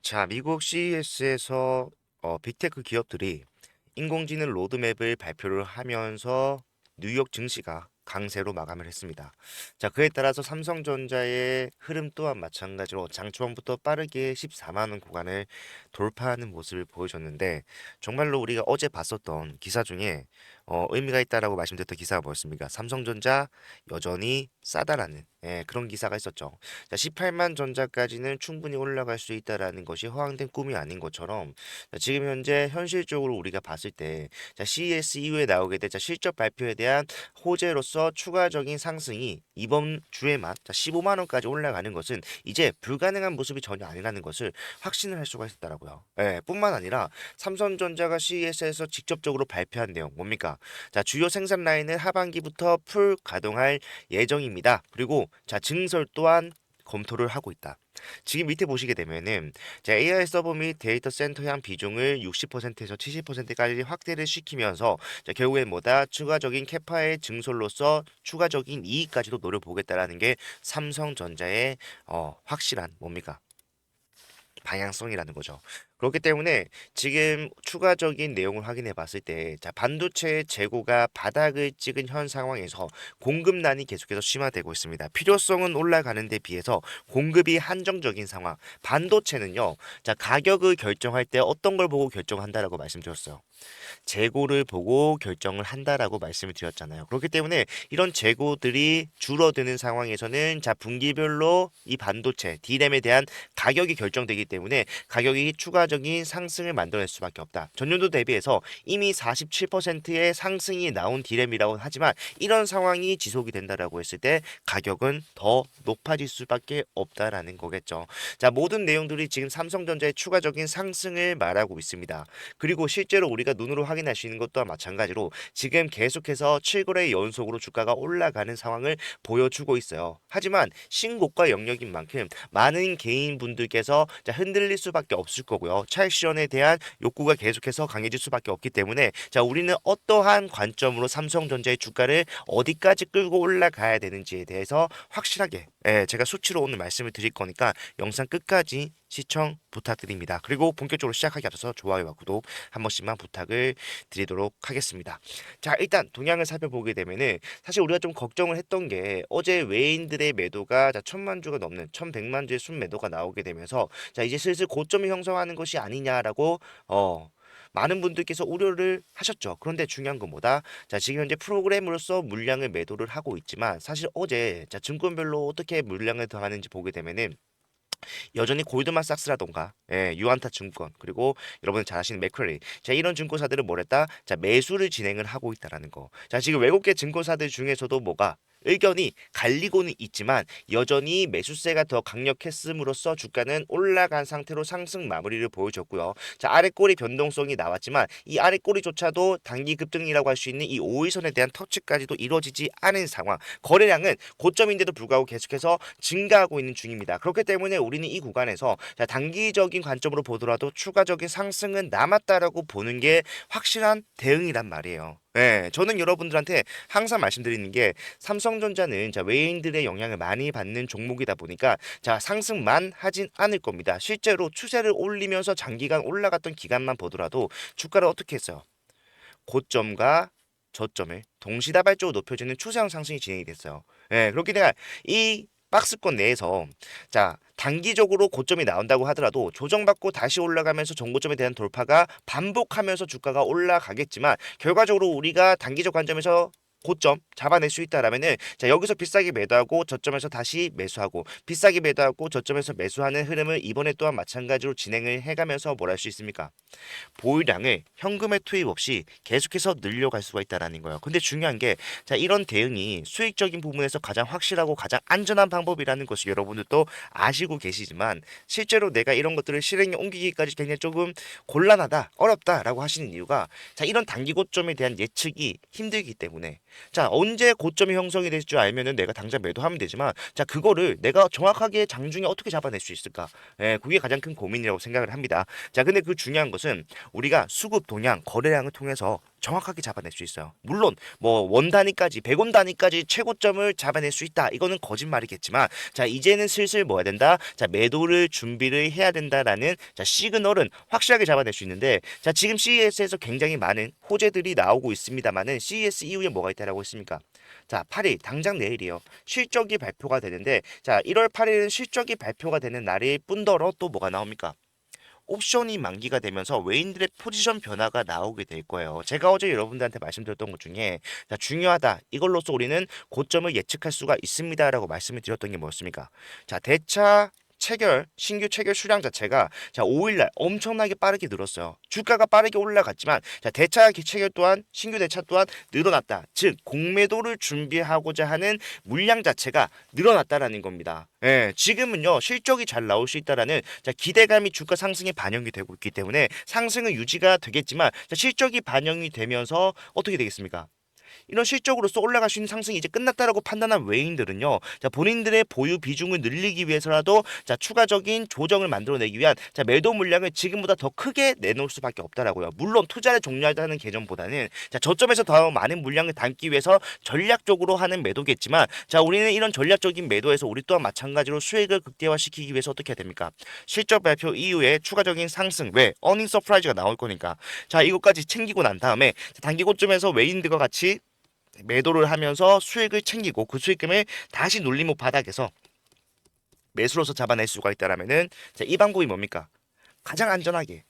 자, 미국 CES에서 빅테크 기업들이 인공지능 로드맵을 발표를 하면서 뉴욕 증시가 강세로 마감을 했습니다. 자, 그에 따라서 삼성전자의 흐름 또한 마찬가지로 장 초반부터 빠르게 14만 원 구간을 돌파하는 모습을 보여줬는데, 정말로 우리가 어제 봤었던 기사 중에 의미가 있다라고 말씀드렸던 기사가 뭐였습니까? 삼성전자 여전히 싸다라는 그런 기사가 있었죠. 자, 18만 전자까지는 충분히 올라갈 수 있다라는 것이 허황된 꿈이 아닌 것처럼, 자, 지금 현재 현실적으로 우리가 봤을 때, 자, CES 이후에 나오게 된 자, 실적 발표에 대한 호재로서 추가적인 상승이 이번 주에만 자, 15만 원까지 올라가는 것은 이제 불가능한 모습이 전혀 아니라는 것을 확신을 할 수가 있었다라고요. 뿐만 아니라 삼성전자가 CES에서 직접적으로 발표한 내용 뭡니까? 자, 주요 생산 라인은 하반기부터 풀 가동할 예정입니다. 그리고 자, 증설 또한 검토를 하고 있다. 지금 밑에 보시게 되면은 자, AI 서버 및 데이터 센터향 비중을 60%에서 70%까지 확대를 시키면서 자, 결국엔 뭐다? 추가적인 캐파의 증설로서 추가적인 이익까지도 노려보겠다라는 게 삼성전자의 확실한 뭡니까? 방향성이라는 거죠. 그렇기 때문에 지금 추가적인 내용을 확인해 봤을 때, 자, 반도체 재고가 바닥을 찍은 현 상황에서 공급난이 계속해서 심화되고 있습니다. 필요성은 올라가는 데 비해서 공급이 한정적인 상황. 반도체는요, 자, 가격을 결정할 때 어떤 걸 보고 결정한다라고 말씀드렸어요. 재고를 보고 결정을 한다라고 말씀을 드렸잖아요. 그렇기 때문에 이런 재고들이 줄어드는 상황에서는 자, 분기별로 이 반도체 D램에 대한 가격이 결정되기 때문에 가격이 추가적인 상승을 만들어낼 수밖에 없다. 전년도 대비해서 이미 47%의 상승이 나온 D램이라고 하지만 이런 상황이 지속이 된다라고 했을 때 가격은 더 높아질 수밖에 없다라는 거겠죠. 자, 모든 내용들이 지금 삼성전자의 추가적인 상승을 말하고 있습니다. 그리고 실제로 우리가 눈으로 확인할 수 있는 것과 마찬가지로 지금 계속해서 7거래 연속으로 주가가 올라가는 상황을 보여주고 있어요. 하지만 신고가 영역인 만큼 많은 개인분들께서 자, 흔들릴 수밖에 없을 거고요. 차익 실현에 대한 욕구가 계속해서 강해질 수밖에 없기 때문에 자, 우리는 어떠한 관점으로 삼성전자의 주가를 어디까지 끌고 올라가야 되는지에 대해서 확실하게 제가 수치로 오늘 말씀을 드릴 거니까 영상 끝까지 시청 부탁드립니다. 그리고 본격적으로 시작하기 앞서서 좋아요와 구독 한 번씩만 부탁을 드리도록 하겠습니다. 자, 일단 동향을 살펴보게 되면은 사실 우리가 좀 걱정을 했던 게 어제 외인들의 매도가 자, 1000만 주가 넘는 1100만 주의 순매도가 나오게 되면서 자, 이제 슬슬 고점이 형성하는 것이 아니냐라고 많은 분들께서 우려를 하셨죠. 그런데 중요한 건 뭐다? 자, 지금 현재 프로그램으로서 물량을 매도를 하고 있지만 사실 어제 자, 증권별로 어떻게 물량을 더하는지 보게 되면은 여전히 골드만삭스라던가 유안타 증권 그리고 여러분들 잘 아시는 맥쿼리 자, 이런 증권사들은 뭐랬다? 자, 매수를 진행을 하고 있다라는 거. 자, 지금 외국계 증권사들 중에서도 뭐가 의견이 갈리고는 있지만 여전히 매수세가 더 강력했음으로써 주가는 올라간 상태로 상승 마무리를 보여줬고요. 자, 아래 꼬리 변동성이 나왔지만 이 아래 꼬리조차도 단기 급등이라고 할 수 있는 이 5일선에 대한 터치까지도 이루어지지 않은 상황. 거래량은 고점인데도 불구하고 계속해서 증가하고 있는 중입니다. 그렇기 때문에 우리는 이 구간에서 자, 단기적인 관점으로 보더라도 추가적인 상승은 남았다라고 보는 게 확실한 대응이란 말이에요. 저는 여러분들한테 항상 말씀드리는 게 삼성전자는 자, 외인들의 영향을 많이 받는 종목이다 보니까 자, 상승만 하진 않을 겁니다. 실제로 추세를 올리면서 장기간 올라갔던 기간만 보더라도 주가를 어떻게 했어요? 고점과 저점을 동시다발적으로 높여주는 추세형 상승이 진행이 됐어요. 그렇기 때문에 이 박스권 내에서 자, 단기적으로 고점이 나온다고 하더라도 조정받고 다시 올라가면서 정고점에 대한 돌파가 반복하면서 주가가 올라가겠지만 결과적으로 우리가 단기적 관점에서 고점 잡아낼 수 있다라면은 자, 여기서 비싸게 매도하고 저점에서 다시 매수하고 비싸게 매도하고 저점에서 매수하는 흐름을 이번에 또한 마찬가지로 진행을 해가면서 뭘 할 수 있습니까? 보유량을 현금의 투입 없이 계속해서 늘려갈 수가 있다라는 거예요. 근데 중요한 게 자, 이런 대응이 수익적인 부분에서 가장 확실하고 가장 안전한 방법이라는 것을 여러분들도 아시고 계시지만 실제로 내가 이런 것들을 실행에 옮기기까지 굉장히 조금 곤란하다, 어렵다라고 하시는 이유가 자, 이런 단기 고점에 대한 예측이 힘들기 때문에 자, 언제 고점이 형성이 될 줄 알면은 내가 당장 매도하면 되지만 자, 그거를 내가 정확하게 장중에 어떻게 잡아낼 수 있을까? 그게 가장 큰 고민이라고 생각을 합니다. 자, 근데 그 중요한 것은 우리가 수급 동향 거래량을 통해서 정확하게 잡아낼 수 있어요. 물론 뭐 원 단위까지 100원 단위까지 최고점을 잡아낼 수 있다. 이거는 거짓말이겠지만 자 이제는 슬슬 뭐 해야 된다. 자 매도를 준비를 해야 된다라는 자 시그널은 확실하게 잡아낼 수 있는데 자 지금 CES에서 굉장히 많은 호재들이 나오고 있습니다만은 CES 이후에 뭐가 있다라고 했습니까? 자 8일 당장 내일이요. 실적이 발표가 되는데 자 1월 8일은 실적이 발표가 되는 날일 뿐더러 또 뭐가 나옵니까? 옵션이 만기가 되면서 외인들의 포지션 변화가 나오게 될 거예요. 제가 어제 여러분들한테 말씀드렸던 것 중에 자, 중요하다. 이걸로써 우리는 고점을 예측할 수가 있습니다라고 말씀을 드렸던 게 뭐였습니까? 자, 대차 신규 체결 수량 자체가 자 5일날 엄청나게 빠르게 늘었어요. 주가가 빠르게 올라갔지만 자 대차 체결 또한 신규 대차 또한 늘어났다. 즉 공매도를 준비하고자 하는 물량 자체가 늘어났다라는 겁니다. 예, 지금은요 실적이 잘 나올 수 있다라는 자 기대감이 주가 상승에 반영이 되고 있기 때문에 상승은 유지가 되겠지만 자, 실적이 반영이 되면서 어떻게 되겠습니까? 이런 실적으로서 올라갈 수 있는 상승이 이제 끝났다라고 판단한 외인들은요. 자, 본인들의 보유 비중을 늘리기 위해서라도 자, 추가적인 조정을 만들어내기 위한 자, 매도 물량을 지금보다 더 크게 내놓을 수밖에 없다라고요. 물론 투자를 종료하자는 개념보다는 자, 저점에서 더 많은 물량을 담기 위해서 전략적으로 하는 매도겠지만 자, 우리는 이런 전략적인 매도에서 우리 또한 마찬가지로 수익을 극대화시키기 위해서 어떻게 해야 됩니까? 실적 발표 이후에 추가적인 상승 왜? 어닝 서프라이즈가 나올 거니까. 자, 이것까지 챙기고 난 다음에 단기 고점에서 외인들과 같이 매도를 하면서 수익을 챙기고 그 수익금을 다시 눌림목 바닥에서 매수로서 잡아낼 수가 있다라면은 이 방법이 뭡니까? 가장 안전하게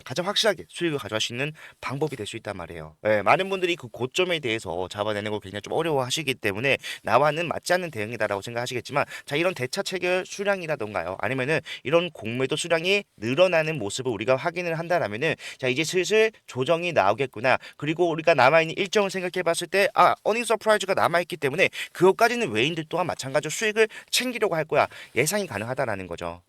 가장 확실하게 수익을 가져갈 수 있는 방법이 될 수 있단 말이에요. 많은 분들이 그 고점에 대해서 잡아내는 걸 굉장히 좀 어려워하시기 때문에 나와는 맞지 않는 대응이다라고 생각하시겠지만 자 이런 대차 체결 수량이라던가요 아니면은 이런 공매도 수량이 늘어나는 모습을 우리가 확인을 한다라면은 자 이제 슬슬 조정이 나오겠구나. 그리고 우리가 남아있는 일정을 생각해봤을 때 어닝 서프라이즈가 남아있기 때문에 그것까지는 외인들 또한 마찬가지로 수익을 챙기려고 할 거야. 예상이 가능하다라는 거죠.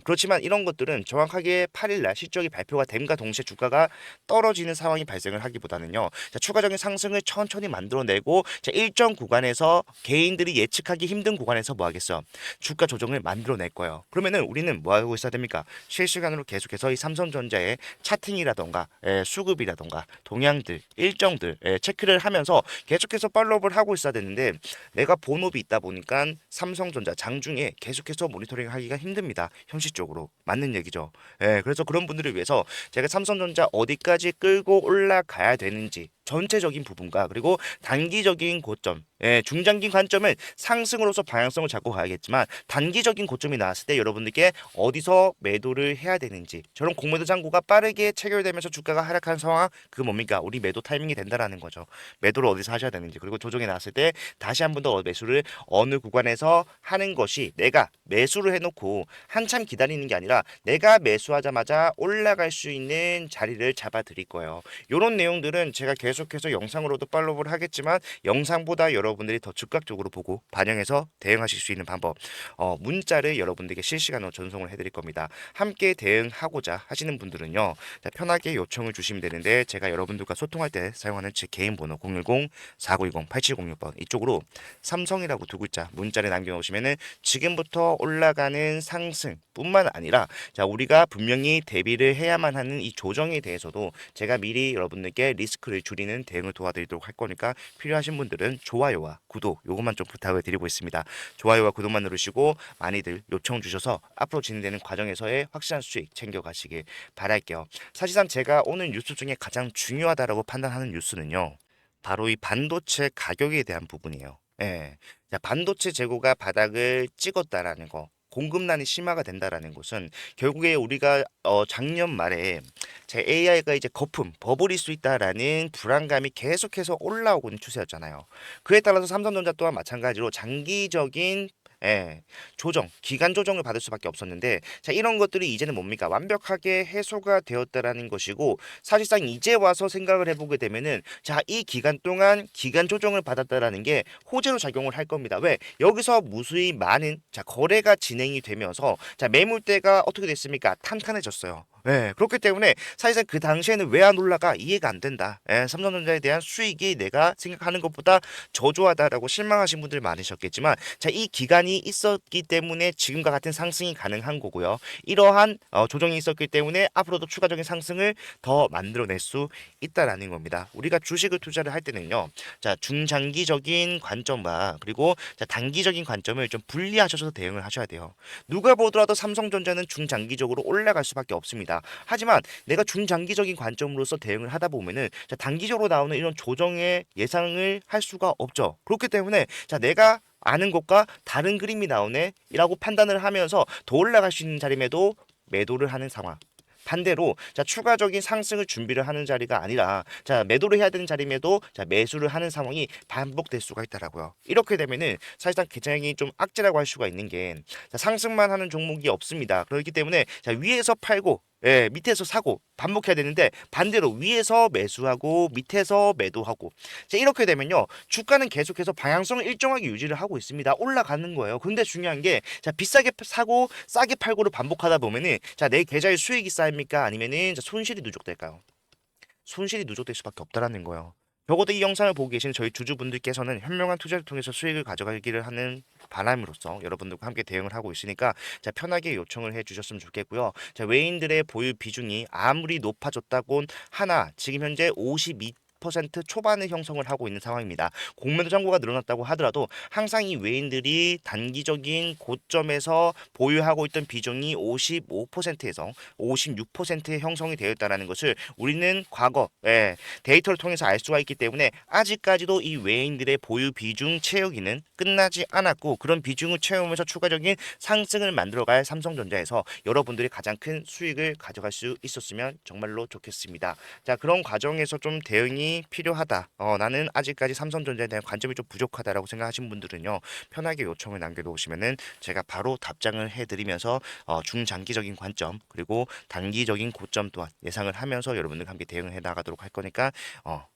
그렇지만 이런 것들은 정확하게 8일날 실적이 발표가 됨과 동시에 주가가 떨어지는 상황이 발생을 하기보다는요. 자, 추가적인 상승을 천천히 만들어내고 자, 일정 구간에서 개인들이 예측하기 힘든 구간에서 뭐 하겠어? 주가 조정을 만들어낼 거예요. 그러면은 우리는 뭐 하고 있어야 됩니까? 실시간으로 계속해서 이 삼성전자의 차팅이라던가 수급이라던가 동향들, 일정들 체크를 하면서 계속해서 팔로우를 하고 있어야 되는데 내가 본업이 있다 보니까 삼성전자 장중에 계속해서 모니터링 하기가 힘듭니다. 현실적으로 맞는 얘기죠. 그래서 그런 분들을 위해서 제가 삼성전자 어디까지 끌고 올라가야 되는지 전체적인 부분과 그리고 단기적인 고점, 중장기 관점은 상승으로서 방향성을 잡고 가야겠지만 단기적인 고점이 나왔을 때 여러분들께 어디서 매도를 해야 되는지 저런 공매도 잔고가 빠르게 체결되면서 주가가 하락한 상황 그 뭡니까? 우리 매도 타이밍이 된다라는 거죠. 매도를 어디서 하셔야 되는지 그리고 조정이 나왔을 때 다시 한 번 더 매수를 어느 구간에서 하는 것이 내가 매수를 해놓고 한참 기다리는 게 아니라 내가 매수하자마자 올라갈 수 있는 자리를 잡아 드릴 거예요. 이런 내용들은 제가 계속해서 영상으로도 팔로우를 하겠지만 영상보다 여러분들이 더 즉각적으로 보고 반영해서 대응하실 수 있는 방법 문자를 여러분들에게 실시간으로 전송을 해드릴 겁니다. 함께 대응하고자 하시는 분들은요 편하게 요청을 주시면 되는데 제가 여러분들과 소통할 때 사용하는 제 개인 번호 010-4920-8706번 이쪽으로 삼성이라고 두 글자 문자를 남겨놓으시면은 지금부터 올라가는 상승 뿐만 아니라 자 우리가 분명히 대비를 해야만 하는 이 조정에 대해서도 제가 미리 여러분들께 리스크를 줄이는 대응을 도와드리도록 할 거니까 필요하신 분들은 좋아요와 구독 요것만 좀 부탁을 드리고 있습니다. 좋아요와 구독만 누르시고 많이들 요청 주셔서 앞으로 진행되는 과정에서의 확실한 수익 챙겨가시길 바랄게요. 사실상 제가 오늘 뉴스 중에 가장 중요하다라고 판단하는 뉴스는요. 바로 이 반도체 가격에 대한 부분이에요. 자, 반도체 재고가 바닥을 찍었다라는 거. 공급난이 심화가 된다라는 것은 결국에 우리가 작년 말에 제 AI가 이제 거품 버블일 수 있다라는 불안감이 계속해서 올라오고 있는 추세였잖아요. 그에 따라서 삼성전자 또한 마찬가지로 장기적인 조정, 기간 조정을 받을 수밖에 없었는데 자 이런 것들이 이제는 뭡니까? 완벽하게 해소가 되었다라는 것이고 사실상 이제 와서 생각을 해보게 되면은 자 이 기간 동안 기간 조정을 받았다라는 게 호재로 작용을 할 겁니다. 왜? 여기서 무수히 많은 자 거래가 진행이 되면서 자 매물대가 어떻게 됐습니까? 탄탄해졌어요. 예, 그렇기 때문에 사실상 그 당시에는 왜 안 올라가 이해가 안 된다. 예, 삼성전자에 대한 수익이 내가 생각하는 것보다 저조하다라고 실망하신 분들 많으셨겠지만, 자, 이 기간이 있었기 때문에 지금과 같은 상승이 가능한 거고요. 이러한 조정이 있었기 때문에 앞으로도 추가적인 상승을 더 만들어낼 수 있다라는 겁니다. 우리가 주식을 투자를 할 때는요, 자, 중장기적인 관점과 그리고 자, 단기적인 관점을 좀 분리하셔서 대응을 하셔야 돼요. 누가 보더라도 삼성전자는 중장기적으로 올라갈 수밖에 없습니다. 하지만 내가 중장기적인 관점으로서 대응을 하다 보면은 자, 단기적으로 나오는 이런 조정의 예상을 할 수가 없죠. 그렇기 때문에 자, 내가 아는 것과 다른 그림이 나오네라고 판단을 하면서 더 올라갈 수 있는 자리에도 매도를 하는 상황. 반대로 자, 추가적인 상승을 준비를 하는 자리가 아니라 자, 매도를 해야 되는 자리임에도 자, 매수를 하는 상황이 반복될 수가 있다라고요. 이렇게 되면은 사실상 굉장히 좀 악재라고 할 수가 있는 게 자, 상승만 하는 종목이 없습니다. 그렇기 때문에 자, 위에서 팔고 예, 밑에서 사고 반복해야 되는데 반대로 위에서 매수하고 밑에서 매도하고 자, 이렇게 되면요 주가는 계속해서 방향성을 일정하게 유지를 하고 있습니다. 올라가는 거예요. 근데 중요한 게 자, 비싸게 사고 싸게 팔고를 반복하다 보면은 자, 내 계좌에 수익이 쌓입니까? 아니면은 자, 손실이 누적될까요? 손실이 누적될 수밖에 없다라는 거예요. 적어도 이 영상을 보고 계시는 저희 주주분들께서는 현명한 투자를 통해서 수익을 가져가기를 하는 바람으로써 여러분들과 함께 대응을 하고 있으니까 자, 편하게 요청을 해 주셨으면 좋겠고요. 자, 외인들의 보유 비중이 아무리 높아졌다곤 하나 지금 현재 52% 초반을 형성을 하고 있는 상황입니다. 공매도 잔고가 늘어났다고 하더라도 항상 이 외인들이 단기적인 고점에서 보유하고 있던 비중이 55%에서 56%에 형성이 되어 있다는 것을 우리는 과거 데이터를 통해서 알 수가 있기 때문에 아직까지도 이 외인들의 보유 비중 채우기는 끝나지 않았고 그런 비중을 채우면서 추가적인 상승을 만들어갈 삼성전자에서 여러분들이 가장 큰 수익을 가져갈 수 있었으면 정말로 좋겠습니다. 자, 그런 과정에서 좀 대응이 필요하다. 나는 아직까지 삼성전자에 대한 관점이 좀 부족하다라고 생각하신 분들은요. 편하게 요청을 남겨놓으시면은 제가 바로 답장을 해드리면서 중장기적인 관점 그리고 단기적인 고점 또한 예상을 하면서 여러분들과 함께 대응을 해 나가도록 할 거니까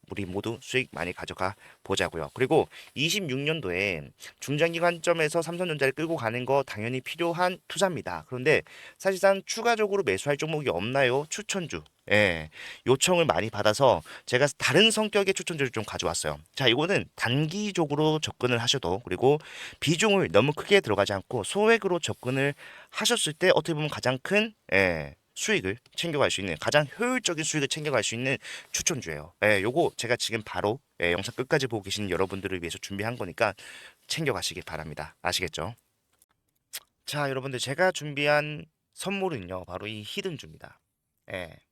우리 모두 수익 많이 가져가 보자고요. 그리고 26년도에 중장기 관점에서 삼성전자를 끌고 가는 거 당연히 필요한 투자입니다. 그런데 사실상 추가적으로 매수할 종목이 없나요? 추천주. 예, 요청을 많이 받아서 제가 다른 성격의 추천주를 좀 가져왔어요. 자, 이거는 단기적으로 접근을 하셔도 그리고 비중을 너무 크게 들어가지 않고 소액으로 접근을 하셨을 때 어떻게 보면 가장 큰 수익을 챙겨갈 수 있는 가장 효율적인 수익을 챙겨갈 수 있는 추천주예요. 요거 제가 지금 바로 영상 끝까지 보고 계신 여러분들을 위해서 준비한 거니까 챙겨가시길 바랍니다. 아시겠죠? 자, 여러분들 제가 준비한 선물은요, 바로 이 히든주입니다.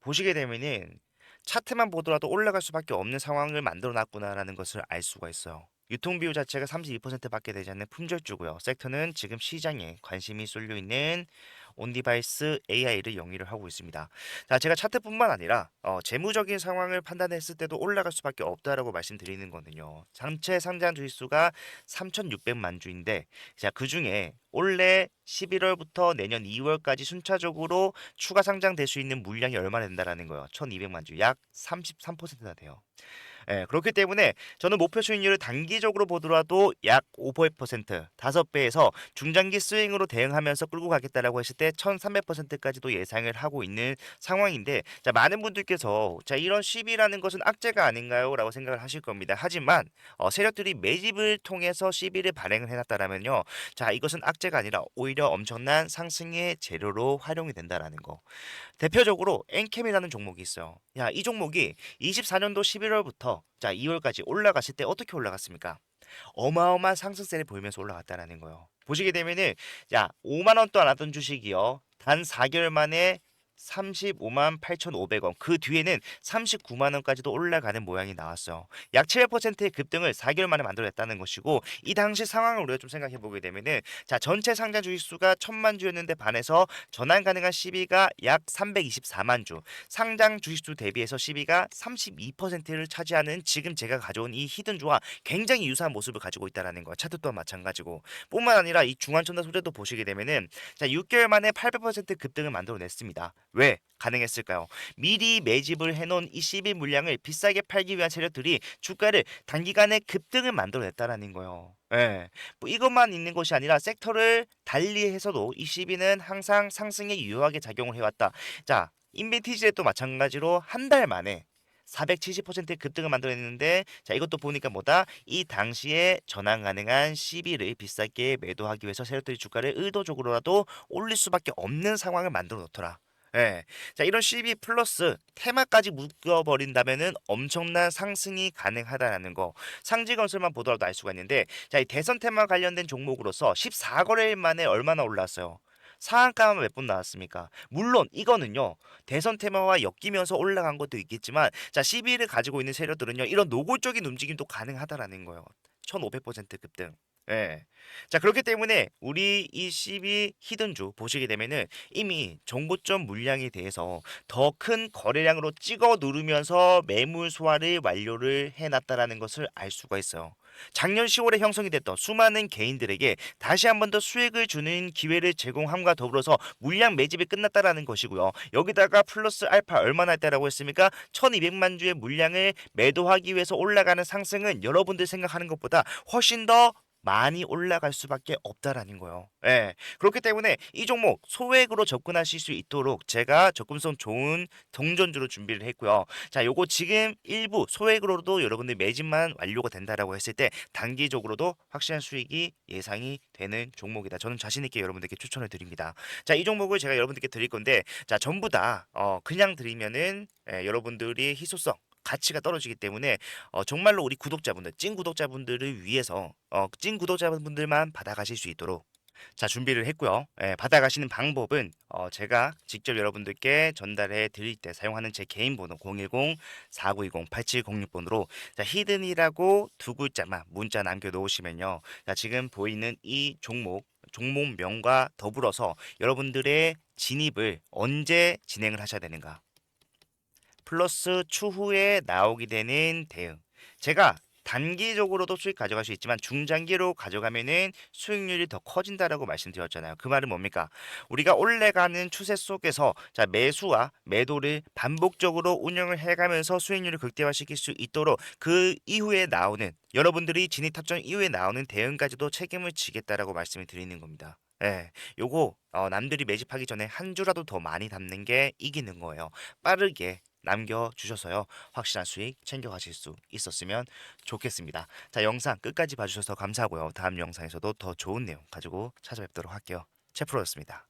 보시게 되면은 차트만 보더라도 올라갈 수밖에 없는 상황을 만들어 놨구나라는 것을 알 수가 있어요. 유통 비율 자체가 32%밖에 되지 않는 품절주고요. 섹터는 지금 시장에 관심이 쏠려 있는 온디바이스 AI를 영위를 하고 있습니다. 자, 제가 차트뿐만 아니라 재무적인 상황을 판단했을 때도 올라갈 수밖에 없다라고 말씀드리는 거는요. 전체 상장 주식수가 3,600만 주인데 자, 그중에 올해 11월부터 내년 2월까지 순차적으로 추가 상장될 수 있는 물량이 얼마나 된다라는 거예요. 1,200만 주, 약 33%나 돼요. 그렇기 때문에 저는 목표 수익률을 단기적으로 보더라도 약 5%, 5배에서 중장기 스윙으로 대응하면서 끌고 가겠다라고 했을 때 1300%까지도 예상을 하고 있는 상황인데 자, 많은 분들께서 자, 이런 시비라는 것은 악재가 아닌가요? 라고 생각을 하실 겁니다. 하지만 세력들이 매집을 통해서 시비를 발행을 해놨다라면요. 자, 이것은 악재가 아니라 오히려 엄청난 상승의 재료로 활용이 된다라는 거. 대표적으로 엔캠이라는 종목이 있어요. 야, 이 종목이 24년도 11월부터 자, 2월까지 올라갔을 때 어떻게 올라갔습니까? 어마어마한 상승세를 보이면서 올라갔다라는 거예요. 보시게 되면은 야, 5만 원도 안 하던 주식이요. 단 4개월 만에 35만 8,500원. 그 뒤에는 39만 원까지도 올라가는 모양이 나왔어요. 약 7%의 급등을 4개월 만에 만들어냈다는 것이고 이 당시 상황을 우리가 좀 생각해 보게 되면은 자, 전체 상장 주식 수가 1,000만 주였는데 반해서 전환 가능한 시비가 약 324만 주. 상장 주식 수 대비해서 시비가 32%를 차지하는 지금 제가 가져온 이 히든주와 굉장히 유사한 모습을 가지고 있다라는 거야. 차트 또한 마찬가지고. 뿐만 아니라 이 중환천사 소재도 보시게 되면은 자, 6개월 만에 800% 급등을 만들어냈습니다. 왜 가능했을까요? 미리 매집을 해놓은 이 CB 물량을 비싸게 팔기 위한 세력들이 주가를 단기간에 급등을 만들어냈다라는 거예요. 뭐 이것만 있는 것이 아니라 섹터를 달리해서도 이 CB는 항상 상승에 유효하게 작용을 해왔다. 자, 인벤티지도 마찬가지로 한 달 만에 470% 급등을 만들어냈는데 자 이것도 보니까 뭐다 이 당시에 전환 가능한 시비를 비싸게 매도하기 위해서 세력들이 주가를 의도적으로라도 올릴 수밖에 없는 상황을 만들어 놓더라. 예. 자 이런 시비 플러스 테마까지 묶어버린다면은 엄청난 상승이 가능하다라는 거 상지건설만 보더라도 알 수가 있는데 자 이 대선 테마 관련된 종목으로서 14거래일 만에 얼마나 올랐어요? 상한가만 몇 분 나왔습니까? 물론 이거는요 대선 테마와 엮이면서 올라간 것도 있겠지만 자 시비를 가지고 있는 세력들은요 이런 노골적인 움직임도 가능하다라는 거예요. 1500% 급등. 예. 자 그렇기 때문에 우리 이 CB 히든주 보시게 되면은 이미 정고점 물량에 대해서 더 큰 거래량으로 찍어 누르면서 매물 소화를 완료를 해놨다라는 것을 알 수가 있어요. 작년 10월에 형성이 됐던 수많은 개인들에게 다시 한 번 더 수익을 주는 기회를 제공함과 더불어서 물량 매집이 끝났다라는 것이고요. 여기다가 플러스 알파 얼마나 했다라고 했습니까? 1200만 주의 물량을 매도하기 위해서 올라가는 상승은 여러분들 생각하는 것보다 훨씬 더 많이 올라갈 수밖에 없다라는 거예요. 예. 그렇기 때문에 이 종목 소액으로 접근하실 수 있도록 제가 접근성 좋은 동전주로 준비를 했고요. 자, 요거 지금 일부 소액으로도 여러분들 매집만 완료가 된다라고 했을 때 단기적으로도 확실한 수익이 예상이 되는 종목이다. 저는 자신 있게 여러분들께 추천을 드립니다. 자, 이 종목을 제가 여러분들께 드릴 건데 자, 전부 다 그냥 드리면은 여러분들이 희소성 가치가 떨어지기 때문에 정말로 우리 구독자분들, 찐 구독자분들을 위해서 찐 구독자분들만 받아가실 수 있도록 자 준비를 했고요. 예, 받아가시는 방법은 제가 직접 여러분들께 전달해 드릴 때 사용하는 제 개인 번호 010-4920-8706번으로 자 히든이라고 두 글자만 문자 남겨 놓으시면요. 자 지금 보이는 이 종목명과 더불어서 여러분들의 진입을 언제 진행을 하셔야 되는가? 플러스 추후에 나오게 되는 대응. 제가 단기적으로도 수익 가져갈 수 있지만 중장기로 가져가면은 수익률이 더 커진다라고 말씀드렸잖아요. 그 말은 뭡니까? 우리가 올라가는 추세 속에서 자 매수와 매도를 반복적으로 운영을 해가면서 수익률을 극대화시킬 수 있도록 그 이후에 나오는 여러분들이 진입 탑정 이후에 나오는 대응까지도 책임을 지겠다라고 말씀을 드리는 겁니다. 예, 요거 남들이 매집하기 전에 한 주라도 더 많이 담는 게 이기는 거예요. 빠르게 남겨주셔서요. 확실한 수익 챙겨가실 수 있었으면 좋겠습니다. 자, 영상 끝까지 봐주셔서 감사하고요. 다음 영상에서도 더 좋은 내용 가지고 찾아뵙도록 할게요. 채프로였습니다.